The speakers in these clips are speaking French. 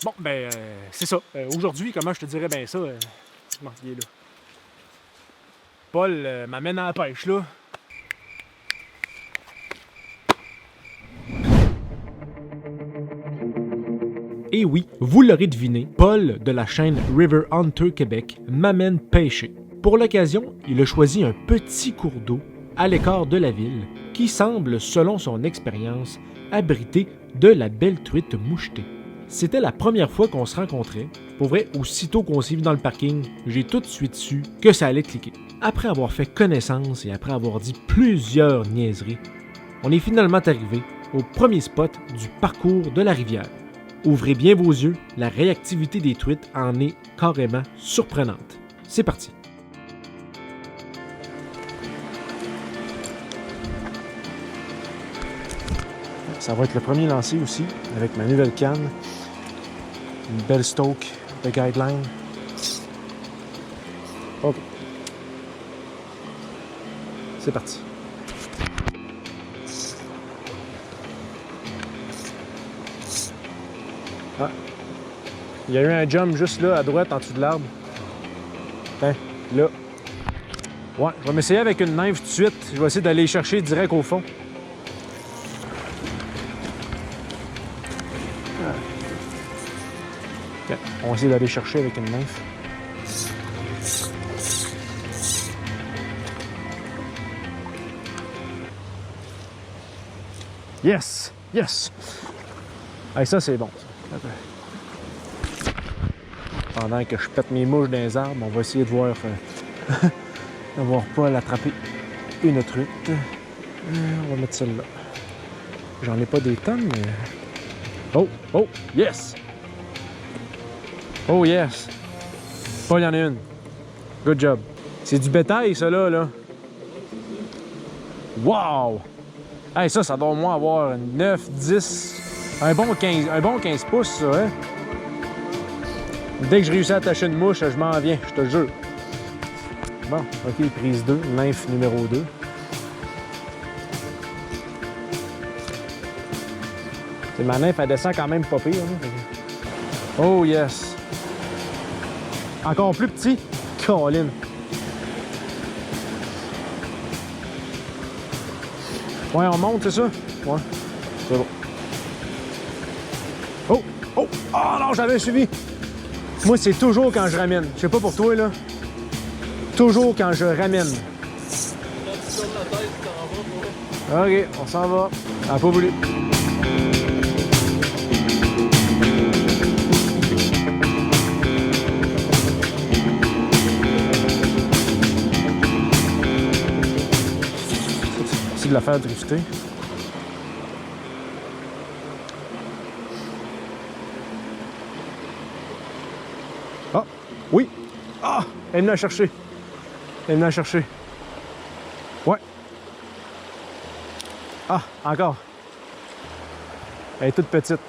Bon, ben, c'est ça. Aujourd'hui, comment je te dirais bien ça? Bon, il est là. Paul m'amène à la pêche, là. Et oui, vous l'aurez deviné, Paul de la chaîne River Hunter Québec m'amène pêcher. Pour l'occasion, il a choisi un petit cours d'eau à l'écart de la ville qui semble, selon son expérience, abriter de la belle truite mouchetée. C'était la première fois qu'on se rencontrait. Pour vrai, aussitôt qu'on s'est vu dans le parking, j'ai tout de suite su que ça allait cliquer. Après avoir fait connaissance et après avoir dit plusieurs niaiseries, on est finalement arrivé au premier spot du parcours de la rivière. Ouvrez bien vos yeux, la réactivité des truites en est carrément surprenante. C'est parti! Ça va être le premier lancé aussi, avec ma nouvelle canne. Une belle stoke de guideline. OK. C'est parti. Ah. Il y a eu un jump juste là, à droite, en dessous de l'arbre. Hein, là. Ouais, je vais m'essayer avec une nymphe tout de suite. Je vais essayer d'aller chercher direct au fond. Okay. On va essayer d'aller chercher avec une nymphe. Yes! Yes! Hey, ça, c'est bon. Pendant que je pète mes mouches dans les arbres, on va essayer de voir d'avoir pas à l'attraper une truite. On va mettre celle-là. J'en ai pas des tonnes, mais... Oh! Oh! Yes! Oh yes! Paul, il y en a une. Good job. C'est du bétail, ça, là. Wow! Hey, ça doit au moins avoir 9, 10... Un bon 15 pouces, ça, hein? Dès que je réussis à attacher une mouche, je m'en viens, je te le jure. Bon, OK, prise 2, nymphe numéro 2. Ma nymphe, elle descend quand même pas pire. Hein? Oh yes! Encore plus petit. Colin. Ouais, on monte, c'est ça? Ouais. C'est bon. Oh! Oh! Oh non, j'avais suivi! Moi, c'est toujours quand je ramène. Je sais pas pour toi, là. Toujours quand je ramène. OK, on s'en va. Elle n'a pas voulu. De la faire drifter. Ah! Oui! Ah! Elle est venue la chercher. Elle est venue la chercher. Ouais. Ah! Encore. Elle est toute petite.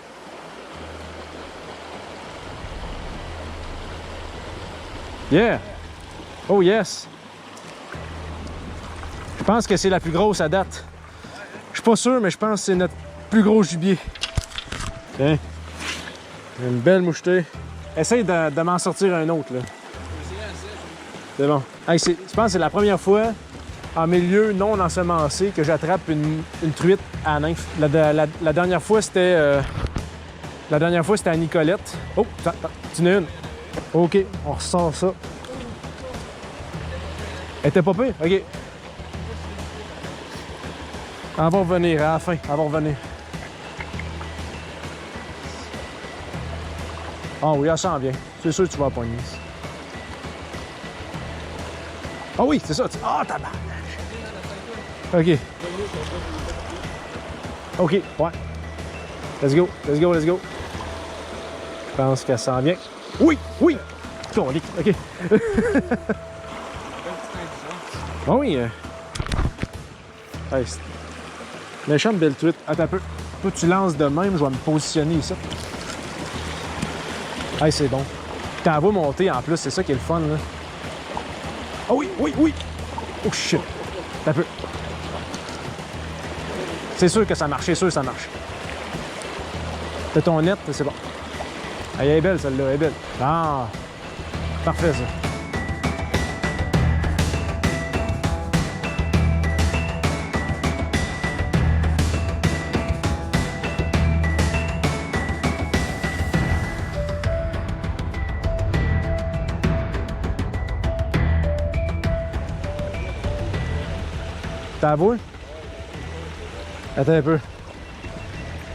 Yeah! Oh yes! Je pense que c'est la plus grosse à date. Je suis pas sûr, mais je pense que c'est notre plus gros gibier. Tiens. Une belle mouchetée. Essaye de m'en sortir un autre, là. C'est bon. Hey, je pense que c'est la première fois en milieu non ensemencé que j'attrape une truite à nymphe. La dernière fois, c'était... La dernière fois, c'était à Nicolette. Oh, tu en as une. OK, on ressort ça. Elle était pas pire? OK. Elle va revenir à la fin. Elle va revenir. Ah oui, elle s'en vient. C'est sûr que tu vas pogner. Ah oui, c'est ça. Ah, tabarnak! OK. OK, ouais. Let's go, let's go, let's go. Je pense qu'elle s'en vient. Oui, oui! OK. Ah oui. Hey, méchante belle truite. Attends un peu. Toi, tu lances de même, je vais me positionner ici. Hey, c'est bon. T'en vas monter en plus, c'est ça qui est le fun, là. Ah oui, oui, oui! Oh shit! Attends un peu. C'est sûr que ça marche, c'est sûr que ça marche. T'as ton net, c'est bon. Ah, elle est belle celle-là, elle est belle. Ah, parfait ça. T'as avoué? Attends un peu.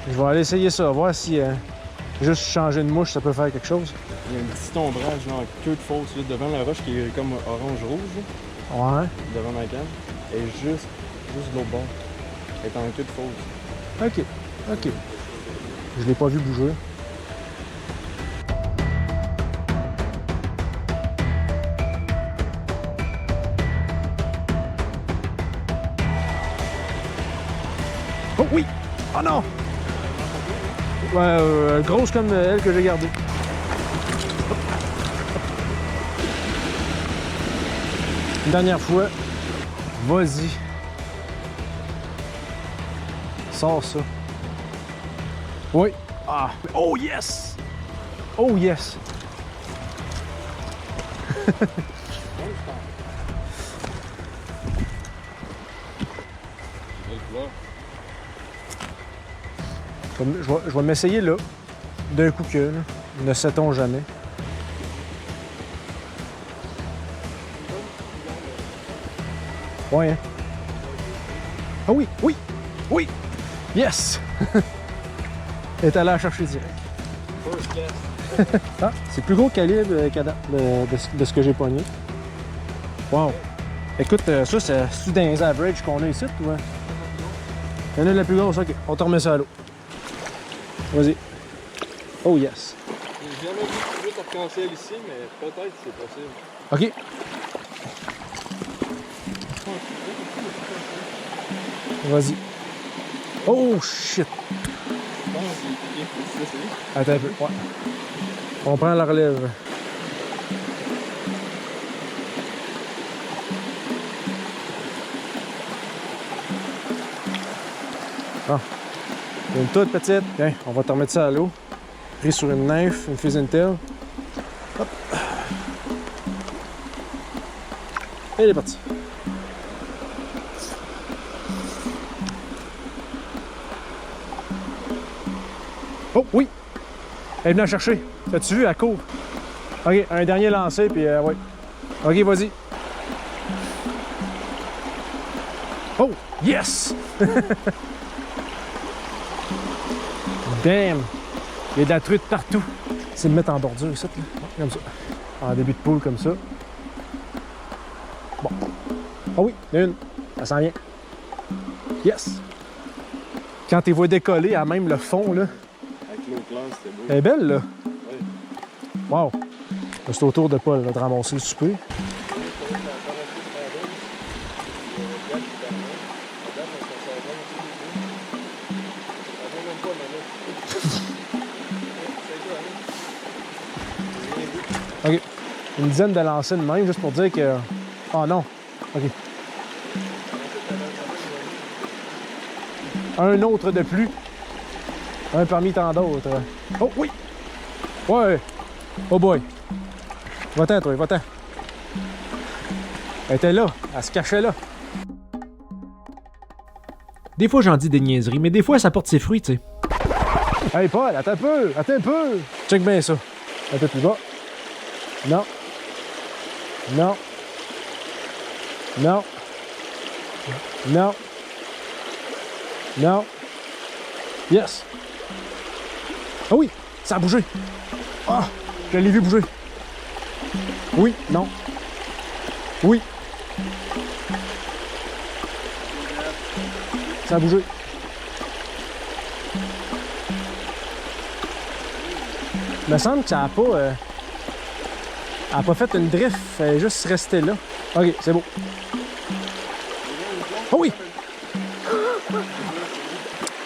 Je vais aller essayer ça, voir si juste changer de mouche, ça peut faire quelque chose. Il y a un petit ombrage, genre queue de fausse, là, devant la roche qui est comme orange-rouge, Ouais. devant ma canne. Et juste de l'autre bord. Elle est en queue de fausse. Ok, ok. Je l'ai pas vu bouger. Oh oui! Oh non! Ouais, grosse comme elle que j'ai gardée. Une dernière fois. Vas-y. Sors ça. Oui. Ah. Oh yes! Oh yes! Je vais m'essayer là, d'un coup que, là. Ne sait-on jamais. Ouais, hein? Ah oui, oui, oui! Yes! Elle est allée la chercher direct. Ah, c'est plus gros calibre de ce que j'ai pogné. Wow! Écoute, ça, c'est dans les averages qu'on a ici, ou ouais? Il y en a la plus grosse, ok. On te remet ça à l'eau. Vas-y. Oh yes. J'ai jamais vu de arc-en-ciel ici, mais peut-être c'est possible. Ok. Vas-y. Oh shit. Je pense qu'il est plus ici. Attends un peu. Ouais. On prend la relève. Ah. Une toute petite. Tiens, on va te remettre ça à l'eau. Pris sur une nymphe, une fusine tail. Hop. Et elle est partie. Oh oui! Elle est venue la chercher. T'as-tu vu, elle court? Ok, un dernier lancé, puis ouais. Ok, vas-y. Oh! Yes! Damn! Il y a de la truite partout. C'est de mettre en bordure, ça, là. Comme ça. En début de poule, comme ça. Bon. Oh oui, il y en a une. Ça s'en vient. Yes! Quand tu vois décoller à même le fond, là. Avec l'autre lance, c'était beau. Elle est belle, là. Oui. Wow! C'est au tour de Paul là, de ramasser le souper. OK. Une dizaine de lancers de même, juste pour dire que... Oh non! OK. Un autre de plus. Un parmi tant d'autres. Oh oui! Ouais! Oh boy! Va-t'en, toi, va-t'en. Elle était là, elle se cachait là. Des fois, j'en dis des niaiseries, mais des fois, ça porte ses fruits, tu sais. Hey Paul, attends un peu, attends un peu. Check bien ça. Un peu plus bas. Non. Non. Non. Non. Non. Yes. Ah oui, ça a bougé. Ah, je l'ai vu bouger. Oui, non. Oui. Ça a bougé. Il me semble que ça n'a pas... elle n'a pas fait une drift, elle est juste restée là. Ok, c'est beau. Oh oui!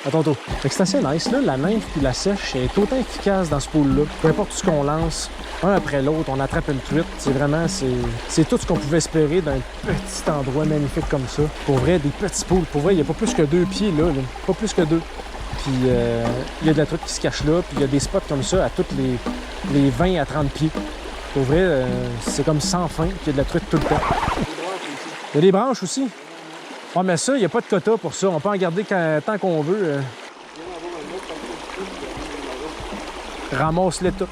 Attends, attends. Fait que c'est assez nice, là. La nymphe puis la sèche est autant efficace dans ce pool-là. Peu importe ce qu'on lance, un après l'autre, on attrape une truite. C'est vraiment, c'est tout ce qu'on pouvait espérer d'un petit endroit magnifique comme ça. Pour vrai, des petits pools. Pour vrai, il n'y a pas plus que 2 pieds, là. Pas plus que 2. puis il y a de la truc qui se cache là, puis il y a des spots comme ça à tous les 20 à 30 pieds. Pour vrai, c'est comme sans fin, qu'il y a de la truc tout le temps. Il y a des branches aussi. Ah, mais ça, il n'y a pas de quota pour ça. On peut en garder tant qu'on veut. Ramasse-les tout.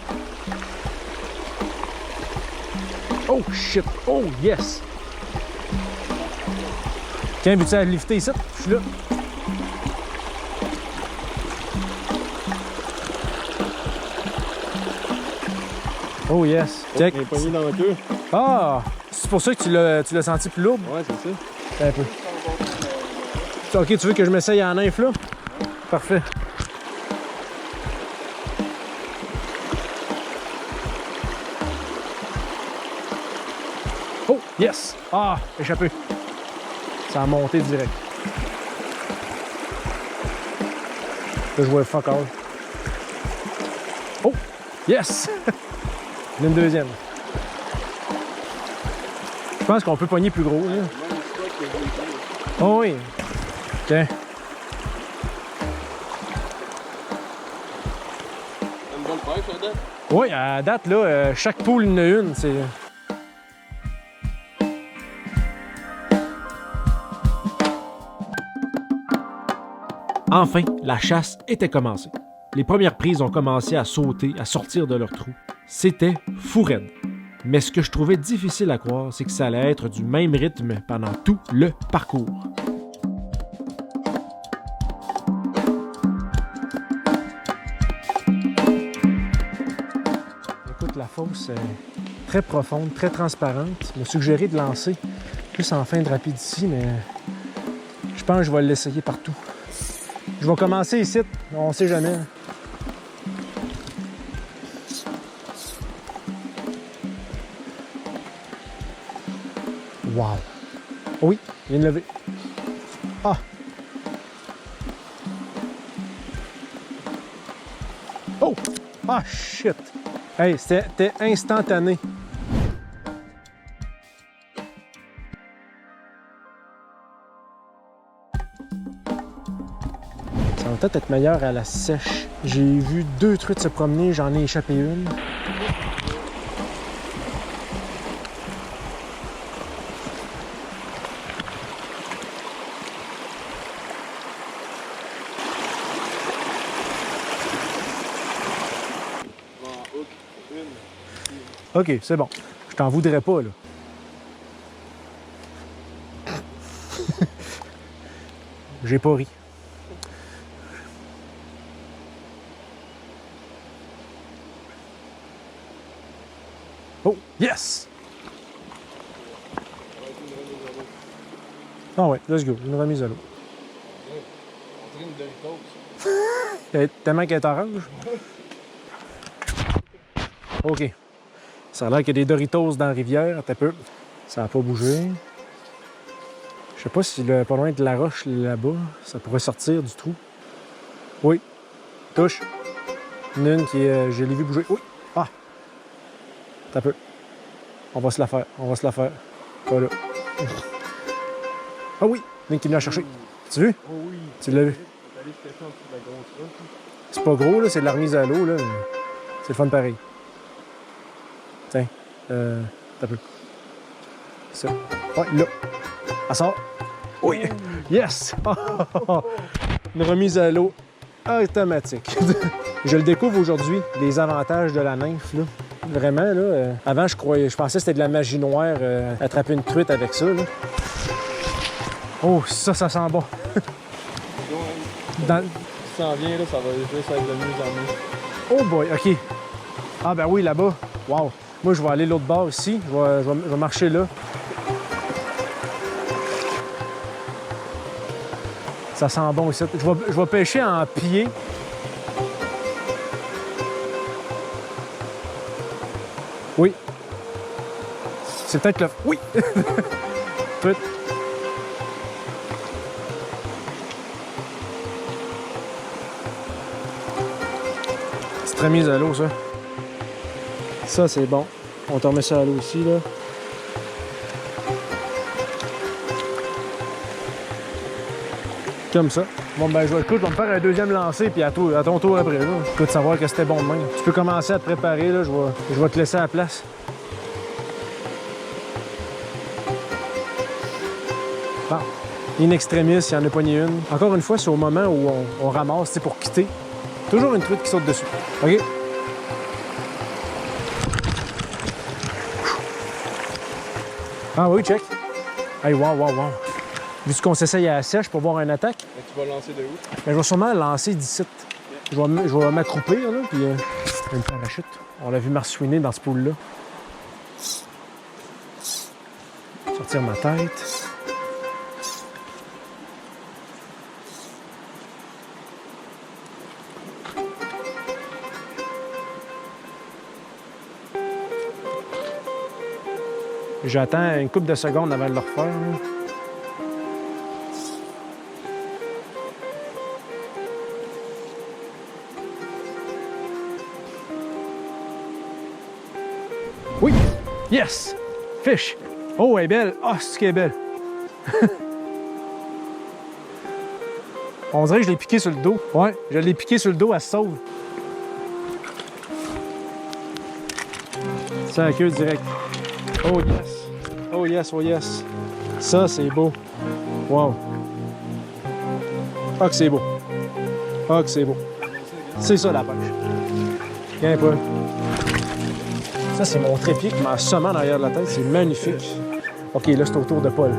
Oh, shit! Oh, yes! Tiens, veux-tu aller lifter ici? Je suis là. Oh, yes. Tiens. Il est pogné dans le queue. Ah! C'est pour ça que tu l'as senti plus lourd? Ouais, c'est ça. Un peu. Ok, tu veux que je m'essaye en nymphe là? Parfait. Oh, yes! Ah, échappé. Ça a monté direct. Là, je vois fuck all. Oh, yes! Une deuxième. Je pense qu'on peut pogner plus gros, là. Oh oui. Tiens. Une bonne pêche, à date? Oui, à date, là, chaque poule, il y en a une. C'est... Enfin, la chasse était commencée. Les premières prises ont commencé à sauter, à sortir de leur trou. C'était fou raide. Mais ce que je trouvais difficile à croire, c'est que ça allait être du même rythme pendant tout le parcours. Écoute, la fosse est très profonde, très transparente. Il m'a suggéré de lancer plus en fin de rapide ici, mais je pense que je vais l'essayer partout. Je vais commencer ici, on ne sait jamais. Wow! Oui, il vient de lever. Ah! Oh! Ah, shit! Hey, c'était instantané. Ça va peut-être être meilleur à la sèche. J'ai vu 2 truites se promener, j'en ai échappé une. OK, c'est bon. Je t'en voudrais pas, là. J'ai pas ri. Oh, yes! Ah ouais, let's go. Une remise à l'eau. On traîne de Doritos. Tellement qu'elle est orange. OK. Ça a l'air qu'il y a des Doritos dans la rivière. T'as peu. Ça n'a pas bougé. Je sais pas si pas loin de la roche là-bas, ça pourrait sortir du trou. Oui. Touche. Une qui est. Je l'ai vu bouger. Oui. Ah! T'as peu. On va se la faire. On va se la faire. Pas là. Ah oui! Une qui vient chercher. Tu vu? Oh oui. Tu l'as vu? C'est pas gros, là. C'est de la remise à l'eau, là. C'est le fun pareil. Tiens. T'as peu. Ça. Ouais, là. Elle sort. Oui! Yes! Une remise à l'eau automatique. Je le découvre aujourd'hui, les avantages de la nymphe, là. Vraiment, là. Avant, je pensais que c'était de la magie noire, attraper une truite avec ça, là. Oh, ça sent bon. Dans... Si ça en vient, là, ça va juste être de mieux en mieux. Oh boy, OK. Ah ben oui, là-bas. Wow. Moi, je vais aller l'autre bord ici. Je vais marcher là. Ça sent bon ici. Je vais pêcher en pied. Oui. C'est peut-être le... Oui! Truite. C'est très mise à l'eau, ça. Ça, c'est bon. On te remet ça à l'eau aussi, là. Comme ça. Bon, ben, écoute, je vais me faire un deuxième lancer, puis à ton tour après, là. Écoute, savoir que c'était bon de même. Tu peux commencer à te préparer, là. Je vais te laisser à la place. Bon. In extremis, il y en a poigné une. Encore une fois, c'est au moment où on ramasse, c'est pour quitter. Toujours une truite qui saute dessus. OK? Ah oui, check. Hey, wow. Vu qu'on s'essaye à la sèche pour voir une attaque. Et tu vas lancer de où? Ben, je vais sûrement lancer d'ici. Je vais m'accroupir, là, puis une parachute. On l'a vu marsouiner dans ce pool-là. Sortir ma tête. J'attends une couple de secondes avant de le refaire. Là. Oui! Yes! Fish! Oh, elle est belle! Ah, oh, c'est qu'elle est belle! On dirait que je l'ai piqué sur le dos. Ouais, je l'ai piqué sur le dos, elle se sauve. C'est la queue direct. Oh yes! Oh yes, oh yes! Ça, c'est beau! Wow! Ah que c'est beau! Ah que c'est beau! C'est ça la pêche! Viens pas! Ça, c'est mon trépied qui m'a assommé en arrière de la tête. C'est magnifique. OK, là, c'est au tour de Paul.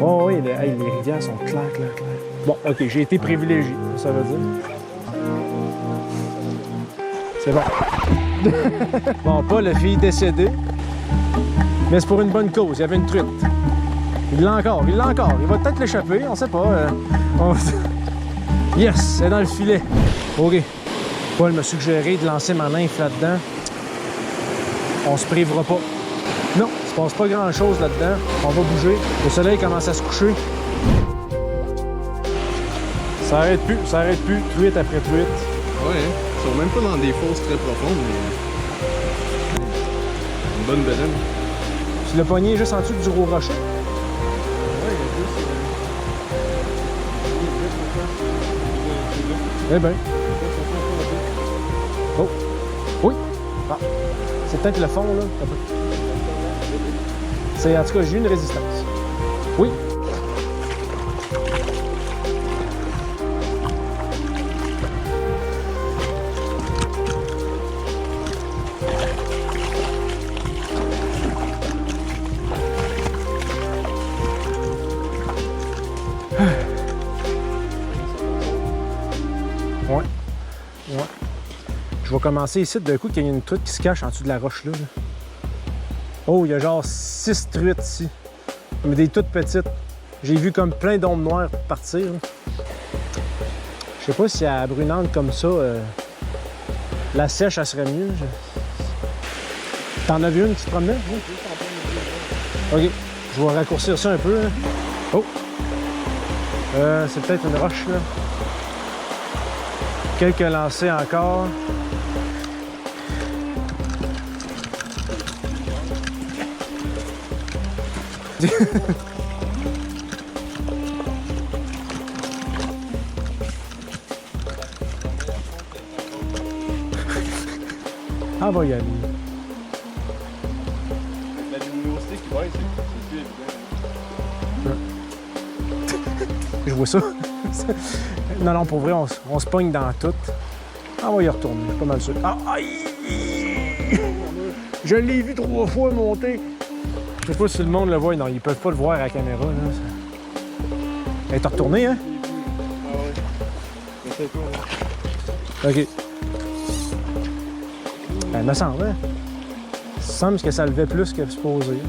Oh oui, les rivières sont claires. Bon, OK, j'ai été privilégié, ça veut dire. C'est bon. Bon, Paul, la fille décédée. Mais c'est pour une bonne cause. Il y avait une truite. Il l'a encore. Il va peut-être l'échapper, on sait pas. Yes, c'est dans le filet. OK. Paul m'a suggéré de lancer ma nymphe là-dedans. On se privera pas. Non, il se passe pas grand-chose là-dedans. On va bouger. Le soleil commence à se coucher. Ça arrête plus. Truite après truite. Ouais, hein? Ils sont même pas dans des fosses très profondes, mais... Une bonne bedaine. Tu l'as pogné juste en dessous du gros rocher? Ouais, il y a plus... Eh bien. Oh! Oui! Ah! C'est peut-être le fond, là. C'est, en tout cas, j'ai eu une résistance. Oui! Ouais. Je vais commencer ici, d'un coup, qu'il y a une truite qui se cache en dessous de la roche là. Oh, il y a genre 6 truites ici. Mais des toutes petites. J'ai vu comme plein d'ombres noires partir. Là. Je sais pas si à brunante comme ça, la sèche, elle serait mieux. T'en as vu une qui se promenait? Oui. OK. Je vais raccourcir ça un peu. Là. Oh! C'est peut-être une roche, là. Quelques lancers encore. Ah, va y aller. La luminosité qui baisse, c'est plus évident. Je vois ça. Non, pour vrai, on se pogne dans tout. Ah, on va y retourner, je suis pas mal sûr. Ah, aïe! Je l'ai vu 3 fois monter. Je sais pas si le monde le voit. Non, ils peuvent pas le voir à la caméra. Là. Elle est retournée, hein? Ah ouais. C'est cool. OK. Ben, me semble, hein? Il semble que ça levait plus que supposé.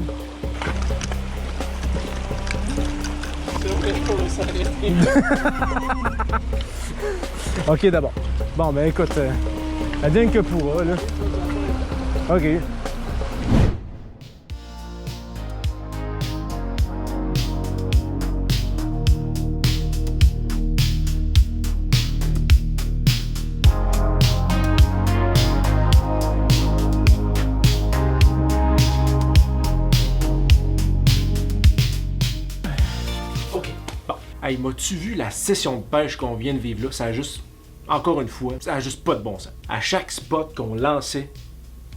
OK, d'abord. Bon, ben écoute, advienne que pourra, là. OK. Hey, m'as-tu vu la session de pêche qu'on vient de vivre là? Ça a juste, encore une fois, ça a juste pas de bon sens. À chaque spot qu'on lançait,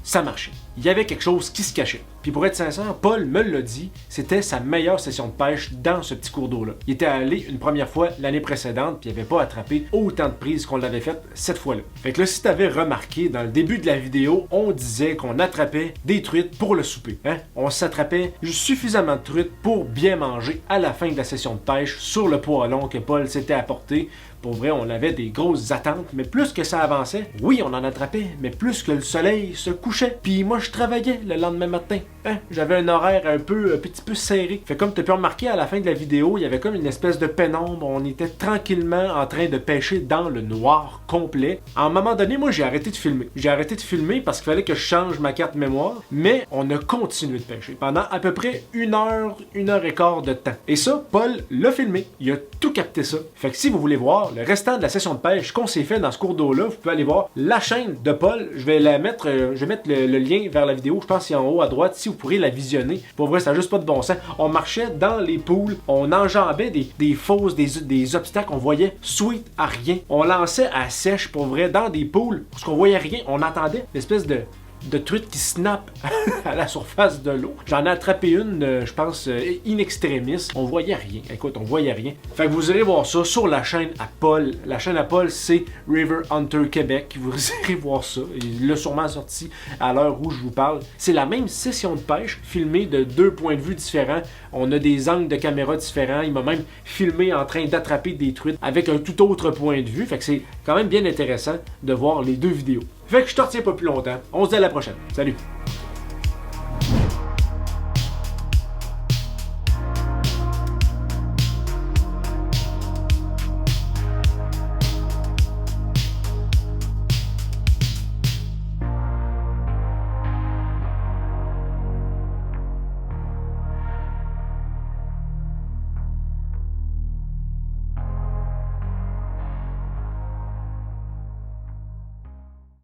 ça marchait. Il y avait quelque chose qui se cachait. Puis pour être sincère, Paul me l'a dit, c'était sa meilleure session de pêche dans ce petit cours d'eau-là. Il était allé une première fois l'année précédente, puis il n'avait pas attrapé autant de prises qu'on l'avait fait cette fois-là. Fait que là, si tu avais remarqué, dans le début de la vidéo, on disait qu'on attrapait des truites pour le souper. Hein? On s'attrapait suffisamment de truites pour bien manger à la fin de la session de pêche sur le poêlon que Paul s'était apporté. Pour vrai, on avait des grosses attentes, mais plus que ça avançait, oui, on en attrapait, mais plus que le soleil se couchait. Puis moi, je travaillais le lendemain matin. Hein? J'avais un horaire un petit peu serré. Fait comme tu as pu remarquer à la fin de la vidéo, il y avait comme une espèce de pénombre. On était tranquillement en train de pêcher dans le noir complet. À un moment donné, moi, j'ai arrêté de filmer. J'ai arrêté de filmer parce qu'il fallait que je change ma carte mémoire, mais on a continué de pêcher pendant à peu près 1 heure et quart de temps. Et ça, Paul l'a filmé. Il a tout capté ça. Fait que si vous voulez voir le restant de la session de pêche qu'on s'est fait dans ce cours d'eau-là, vous pouvez aller voir la chaîne de Paul. Je vais mettre le lien vers la vidéo, je pense qu'il est en haut à droite, si vous pourrez la visionner. Pour vrai, ça n'a juste pas de bon sens. On marchait dans les poules, on enjambait des fosses, des obstacles, on voyait sweet à rien. On lançait à sèche, pour vrai, dans des poules, parce qu'on voyait rien, on entendait l'espèce de truite qui snap à la surface de l'eau. J'en ai attrapé une, je pense, in extremis. On voyait rien. Écoute, on voyait rien. Fait que vous irez voir ça sur la chaîne à Paul. La chaîne à Paul, c'est River Hunter Québec. Vous irez voir ça. Il l'a sûrement sorti à l'heure où je vous parle. C'est la même session de pêche, filmée de 2 points de vue différents. On a des angles de caméra différents. Il m'a même filmé en train d'attraper des truites avec un tout autre point de vue. Fait que c'est quand même bien intéressant de voir les 2 vidéos. Fait que je te retiens pas plus longtemps. On se dit à la prochaine. Salut!